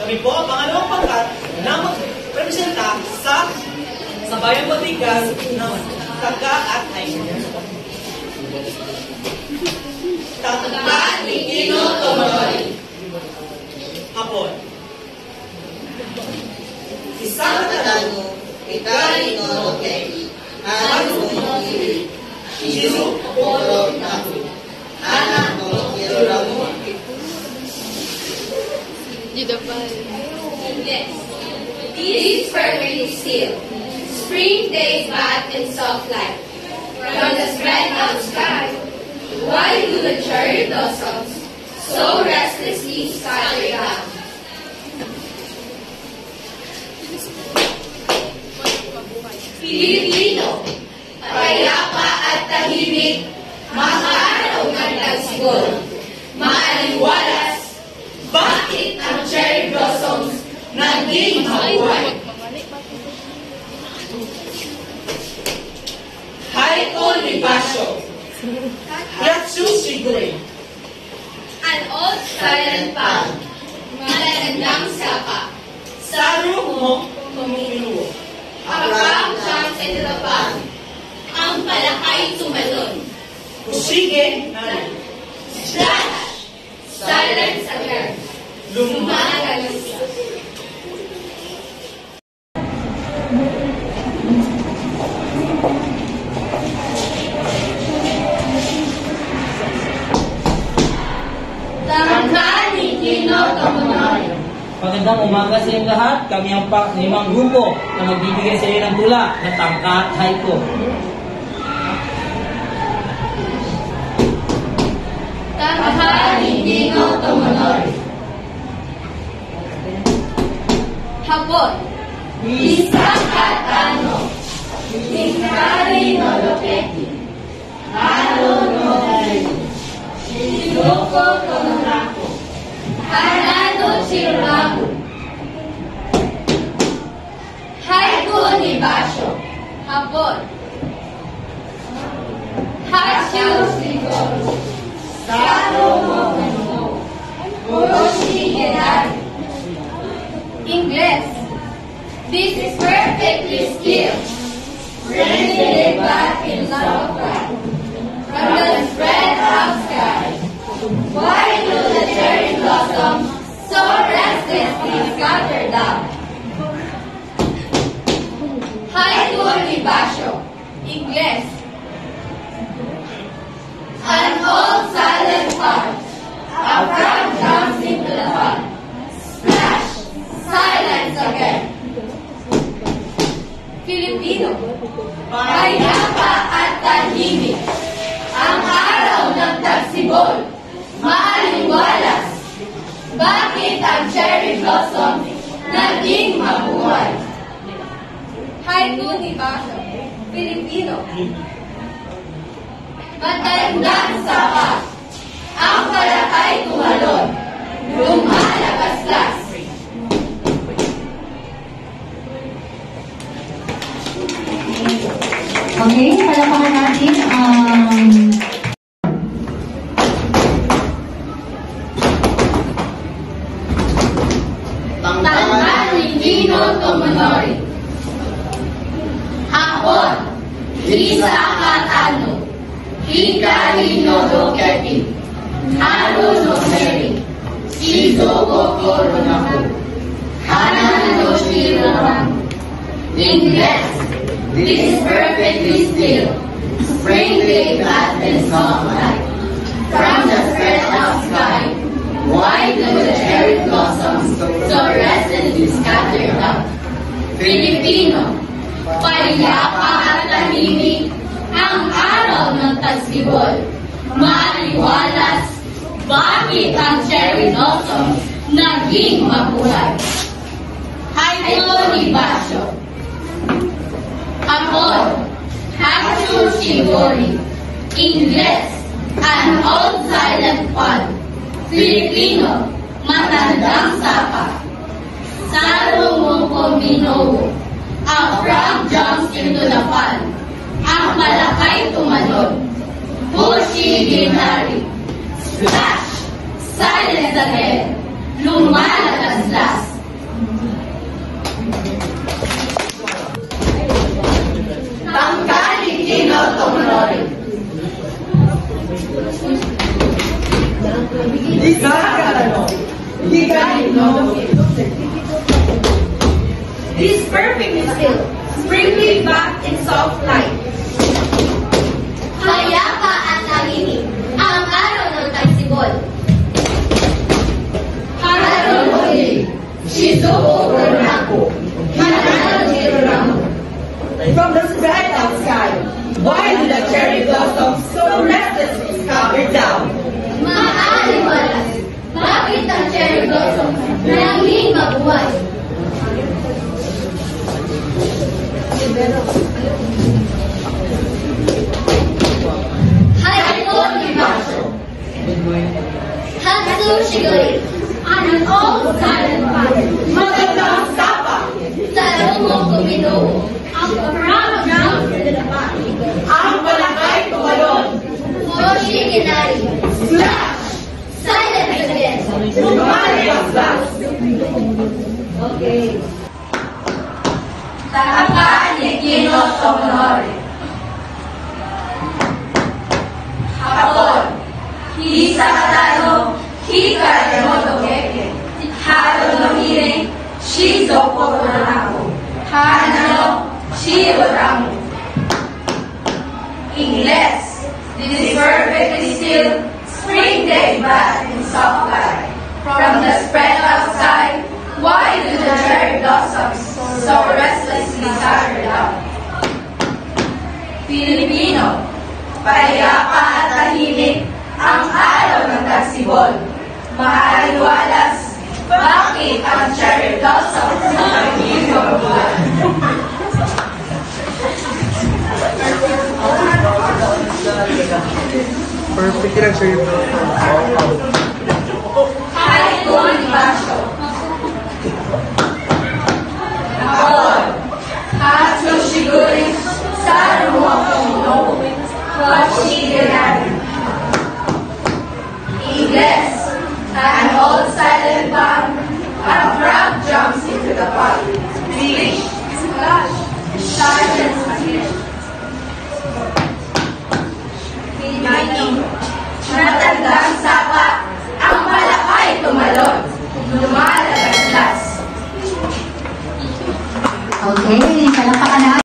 Kami po ang pangalawang pangkat na magpresenta sa Sabayang Pagbigkas ng Tanka at Haiku. Tanka ni Kinotomonoy. Hapon. Isang tatango, ikari no rokeki, haru no kiri, shizu kokoro naku, anak no kiroramu. Yes. These perfectly still. Spring days bath in soft light. From the spread out sky, why do the cherry blossoms so restlessly scatter down? Filipino, payapa at tahimik, makaaraw ng tagsigol, maaliwalas, bakit ang cherry blossoms naging mabuhay? Haiku ni Basho. Yatsushiguri. An old silent palm, matatandang sapa. Saru mo kumiluwo. A frog jumps into the pond. Ang palakay tumalon. Kusige nari. Splash! Silence again. Lumalagas. Tanka ni Kinotomonoy. Magandang umaga sa inyong lahat. Kami ang limang grupo na magbibigay sa iyo ng tula na Tanka at Haiku. Tanka ni Kinotomonoy. Hapon. Isang katano. Ikari no rokeki. Haru no kiri. Shizoko tonoraku. Hanano Chirabu. Haiku ni Basho. Hapon. Hachu Sigoro. Saro mo Kano. Kuroshi Gedari. English. This is perfectly still. Rainy day back in love light. From the spread out sky. Why do the cherry blossoms so restlessly scatter down? Haiku ni Basho. English. An old silent pond. A frog jumps into the pond. Splash! Silence again. Filipino. Payapa at tahimik. Ang araw ng tagsibol. Maaliwalas. Bakit ang cherry blossom naging mabuhay? Haiku ni Basho. Filipino. Matandang sapa. Ang palakay tumalon. Lumalagaslas. Okay, palapakan natin ang Tanka ni Kinotomonoy. Hapon. Isa katano. Ikari no rokeki. Haru no kiri. Shizoko koronaku. Hanano Chirabu. English. This is perfectly still. Spring day bath in soft light. From the spread out sky, why do the cherry blossoms so restlessly scatter down? Filipino, payapa at tahimik, ang araw ng tagsibol. Maaliwalas, bakit ang cherry blossoms naging mabuhay? Haiku ni Basho. Hapon. Hachu Shigori. English. An old silent pond. Filipino. Matandang sapa. Saro mo Minowo. A frog jumps into the pond. Ang malakay tumalon. Bushi Ginari. Splash! Silence again. Lumalagaslas. honore. This perfectly still, sprinkling back in soft light. Hayapa at tahimik, ang araw ng tagsibol. Hararoli, Shizuo Ranako, Hanano. From the spread of sky, why do the cherry blossoms so restlessly scatter down? Maaliwalas, bakit ang cherry blossom nanging mabuhay? Haiku ni Basho. Hatsu Shiguri, on an old silent path. Magandang sapa! Sarumo Kumino, ang parang drums in the back. Ang palakay tumalon! Hoshi Kinari, Splash! silence again. Lumari ang blast! Okay. Tanka ni Kino Sonore. Hapon, Hisatano, Hikare Moto Keke, Haro no Hire, Shizoko Ranako, Hanano, Shioramu. Ingles, this is perfectly still, spring day bath in soft light. From the spread outside, why do the cherry blossoms so restlessly scatter down? Filipino, payapa at tahimik, ang araw ng tagsibol. Maaliwalas, bakit ang cherry blossoms naging mabuhay? Perfect lang sa'yo. Haiku ni Basho. Hapon, Hatsu Shiguri, Sarumo Kumino, Hoshi Kinari. Ingles, an old silent band, a frog jumps into the pot. Fish, splash, shark and